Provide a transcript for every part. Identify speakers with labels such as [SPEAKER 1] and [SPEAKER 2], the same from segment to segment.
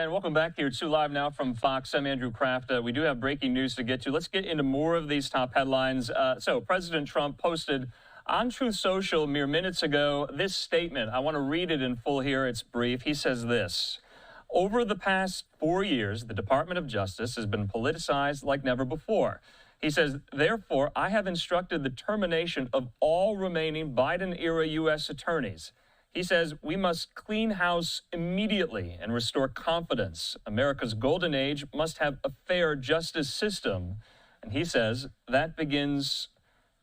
[SPEAKER 1] And welcome back here to Live Now from Fox. I'm Andrew Kraft. We do have breaking news to get to. Let's get into more of these top headlines. So President Trump posted on Truth Social mere minutes ago this statement. I want to read it in full here. It's brief. He says this: over the past 4 years, the Department of Justice has been politicized like never before. He says, therefore, I have instructed the termination of all remaining Biden-era U.S. attorneys. He says we must clean house immediately and restore confidence. America's golden age must have a fair justice system. And he says that begins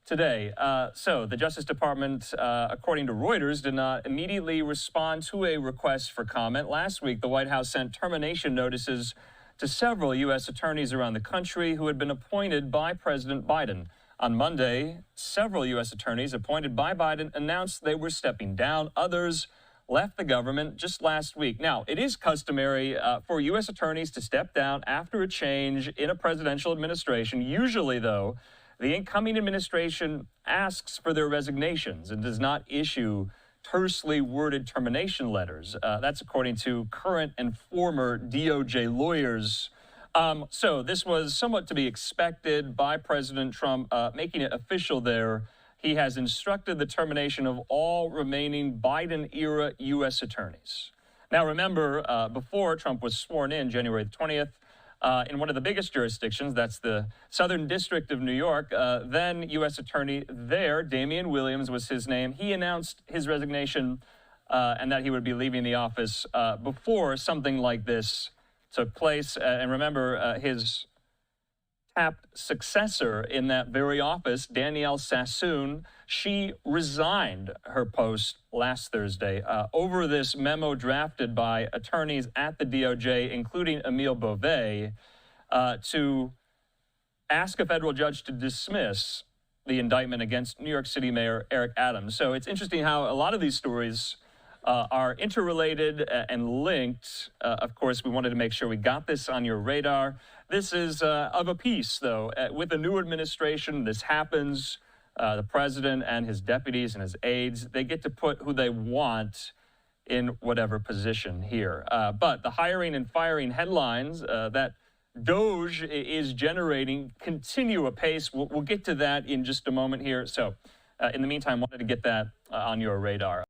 [SPEAKER 1] today. So the Justice Department, according to Reuters, did not immediately respond to a request for comment. Last week, the White House sent termination notices to several U.S. attorneys around the country who had been appointed by President Biden. On Monday, several U.S. attorneys appointed by Biden announced they were stepping down. Others left the government just last week. Now, it is customary for U.S. attorneys to step down after a change in a presidential administration. Usually, though, the incoming administration asks for their resignations and does not issue tersely worded termination letters. That's according to current and former DOJ lawyers. So this was somewhat to be expected by President Trump, making it official there. He has instructed the termination of all remaining Biden-era U.S. attorneys. Now, remember, before Trump was sworn in January 20th, in one of the biggest jurisdictions, that's the Southern District of New York, then U.S. attorney there, Damian Williams was his name. He announced his resignation and that he would be leaving the office before something like this took place. And remember, his tapped successor in that very office, Danielle Sassoon, she resigned her post last Thursday over this memo drafted by attorneys at the DOJ, including Emile Beauvais, to ask a federal judge to dismiss the indictment against New York City Mayor Eric Adams. So it's interesting how a lot of these stories are interrelated and linked. Of course, we wanted to make sure we got this on your radar. This is of a piece, though. With the new administration, this happens. The president and his deputies and his aides, they get to put who they want in whatever position here. But the hiring and firing headlines that DOJ is generating continue apace. We'll get to that in just a moment here. So in the meantime, wanted to get that on your radar.